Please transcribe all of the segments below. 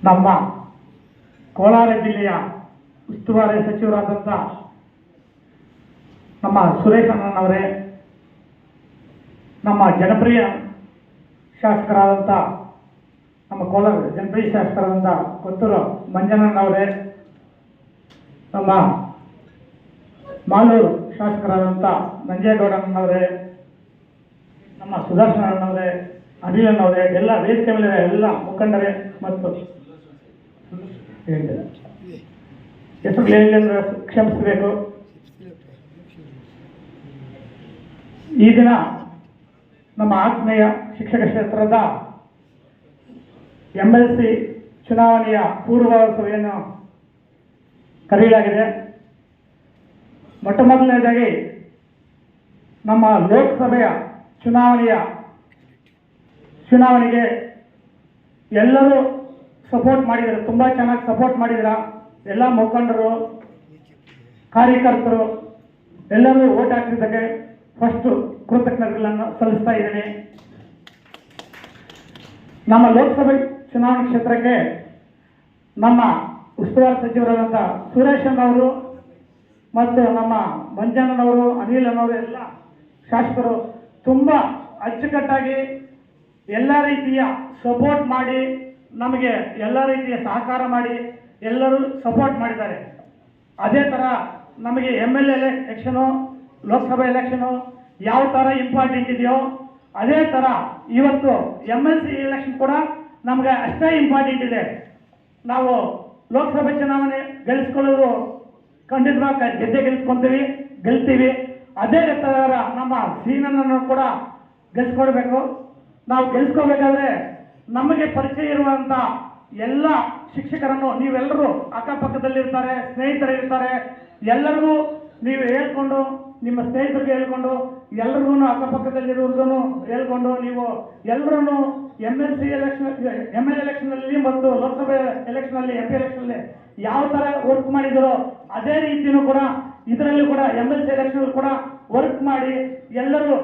ನಮ್ಮ ಕೋಲಾರ ಜಿಲ್ಲೆಯ ಉಸ್ತುವಾರಿ ಸಚಿವರಾದಂಥ ನಮ್ಮ ಸುರೇಶ್ ಅಣ್ಣನವರೇ, ನಮ್ಮ ಜನಪ್ರಿಯ ಶಾಸಕರಾದಂಥ ನಮ್ಮ ಕೋಲಾರ ಜನಪ್ರಿಯ ಶಾಸಕರಾದಂಥ ಕೊತ್ತೂರು ಮಂಜಣ್ಣನವರೇ, ನಮ್ಮ ಮಾಲೂರು ಶಾಸಕರಾದಂಥ ನಂಜೇಗೌಡನವರೇ, ನಮ್ಮ ಸುದರ್ಶನವರೇ, ಅನಿಲನವರೇ, ಎಲ್ಲ ವೇದಿಕೆ ಮೇಲೆ ಎಲ್ಲ ಮುಖಂಡರೇ ಮತ್ತು ಹೆಸರು ಹೇಳಿದ್ರೆ ಕ್ಷಮಿಸಬೇಕು. ಈ ದಿನ ನಮ್ಮ ಆತ್ಮೀಯ ಶಿಕ್ಷಕ ಕ್ಷೇತ್ರದ MLC ಚುನಾವಣೆಯ ಪೂರ್ವಸಭೆಯನ್ನು ಕರೆಯಲಾಗಿದೆ. ಮೊಟ್ಟ ಮೊದಲನೇದಾಗಿ ನಮ್ಮ ಲೋಕಸಭೆಯ ಚುನಾವಣೆಗೆ ಎಲ್ಲರೂ ಸಪೋರ್ಟ್ ಮಾಡಿದ್ದಾರೆ, ತುಂಬ ಚೆನ್ನಾಗಿ ಸಪೋರ್ಟ್ ಮಾಡಿದ್ರ. ಎಲ್ಲ ಮುಖಂಡರು, ಕಾರ್ಯಕರ್ತರು ಎಲ್ಲರೂ ಓಟ್ ಹಾಕಿದ್ದಕ್ಕೆ ಫಸ್ಟು ಕೃತಜ್ಞತೆಗಳನ್ನು ಸಲ್ಲಿಸ್ತಾ ಇದ್ದೀನಿ. ನಮ್ಮ ಲೋಕಸಭೆ ಚುನಾವಣೆ ಕ್ಷೇತ್ರಕ್ಕೆ ನಮ್ಮ ಉಸ್ತುವಾರಿ ಸಚಿವರಾದಂಥ ಸುರೇಶನವರು ಮತ್ತು ನಮ್ಮ ಮಂಜಣ್ಣನವರು, ಅನಿಲನವರು ಎಲ್ಲ ಶಾಸಕರು ತುಂಬ ಅಚ್ಚುಕಟ್ಟಾಗಿ ಎಲ್ಲ ರೀತಿಯ ಸಪೋರ್ಟ್ ಮಾಡಿ, ನಮಗೆ ಎಲ್ಲ ರೀತಿಯ ಸಹಕಾರ ಮಾಡಿ ಎಲ್ಲರೂ ಸಪೋರ್ಟ್ ಮಾಡಿದ್ದಾರೆ. ಅದೇ ಥರ ನಮಗೆ MLA ಎಲೆಕ್ಷನು, ಲೋಕಸಭಾ ಎಲೆಕ್ಷನು ಯಾವ ಥರ ಇಂಪಾರ್ಟೆಂಟ್ ಇದೆಯೋ ಅದೇ ಥರ ಇವತ್ತು MLC ಎಲೆಕ್ಷನ್ ಕೂಡ ನಮಗೆ ಅಷ್ಟೇ ಇಂಪಾರ್ಟೆಂಟ್ ಇದೆ. ನಾವು ಲೋಕಸಭೆ ಚುನಾವಣೆ ಗೆಲ್ಲಿಸ್ಕೊಳ್ಳೋದು ಖಂಡಿತವಾಗಿ ಗೆಲ್ತೀವಿ. ಅದೇ ಥರ ನಮ್ಮ ಸೀನನ್ನು ಕೂಡ ಗೆಲ್ಸ್ಕೊಳ್ಬೇಕು. ನಾವು ಗೆಲ್ಸ್ಕೋಬೇಕಾದ್ರೆ ನಮಗೆ ಪರಿಚಯ ಇರುವಂಥ ಎಲ್ಲ ಶಿಕ್ಷಕರನ್ನು ನೀವೆಲ್ಲರೂ ಅಕ್ಕಪಕ್ಕದಲ್ಲಿರ್ತಾರೆ, ಸ್ನೇಹಿತರಿರ್ತಾರೆ, ಎಲ್ಲರಿಗೂ ನೀವು ಹೇಳ್ಕೊಂಡು, ನಿಮ್ಮ ಸ್ನೇಹಿತರಿಗೆ ಹೇಳ್ಕೊಂಡು, ಎಲ್ಲರಿಗೂ ಅಕ್ಕಪಕ್ಕದಲ್ಲಿರುವುದನ್ನು ಹೇಳ್ಕೊಂಡು ನೀವು ಎಲ್ಲರೂ MLA ಎಲೆಕ್ಷನಲ್ಲಿ ಮತ್ತು ಲೋಕಸಭೆ ಎಲೆಕ್ಷನಲ್ಲಿ MP ಎಲೆಕ್ಷನಲ್ಲಿ ಯಾವ ಥರ ವರ್ಕ್ ಮಾಡಿದರೋ ಅದೇ ರೀತಿಯೂ ಕೂಡ ಇದರಲ್ಲಿ ಕೂಡ MLC ಎಲೆಕ್ಷನ್ ಕೂಡ ವರ್ಕ್ ಮಾಡಿ ಎಲ್ಲರೂ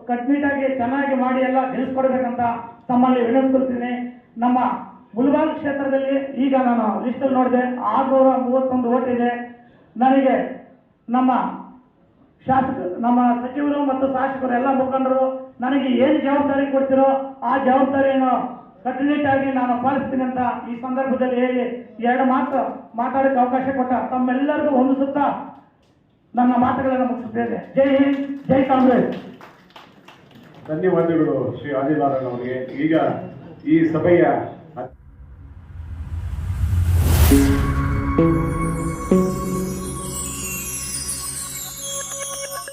ಕಟ್ನಿಟಾಗಿ ಚೆನ್ನಾಗಿ ಮಾಡಿ ಎಲ್ಲ ಗೆಲ್ಲಿಸ್ಕೊಡ್ಬೇಕಂತ ತಮ್ಮಲ್ಲಿ ವಿನಂತಿಸ್ತೀನಿ. ನಮ್ಮ ಮುಳಬಾಗಿಲು ಕ್ಷೇತ್ರದಲ್ಲಿ ಈಗ ನಾನು ಲಿಸ್ಟಲ್ಲಿ ನೋಡಿದೆ 631 ಓಟ್ ಇದೆ. ನನಗೆ ನಮ್ಮ ಸಚಿವರು ಮತ್ತು ಶಾಸಕರು ಎಲ್ಲ ಮುಖಂಡರು ನನಗೆ ಏನು ಜವಾಬ್ದಾರಿ ಕೊಡ್ತಿರೋ ಆ ಜವಾಬ್ದಾರಿಯನ್ನು ಕಟ್ಟುನಿಟ್ಟಾಗಿ ನಾನು ಪಾಲಿಸ್ತೀನಿ ಅಂತ ಈ ಸಂದರ್ಭದಲ್ಲಿ ಹೇಳಿ 2 ಮಾತು ಮಾತಾಡೋಕ್ಕೆ ಅವಕಾಶ ಕೊಟ್ಟ ತಮ್ಮೆಲ್ಲರಿಗೂ ಹೊಂದಿಸುತ್ತಾ ನನ್ನ ಮಾತುಗಳನ್ನು ಮುಗಿಸುತ್ತೇನೆ. ಜೈ ಹಿಂದ್, ಜೈ ಕಾಂಗ್ರೆಸ್. ಧನ್ಯವಾದಗಳು ಶ್ರೀ ಆದಿನಾರಾಯಣ ಅವರಿಗೆ. ಈಗ ಈ ಸಭೆಯ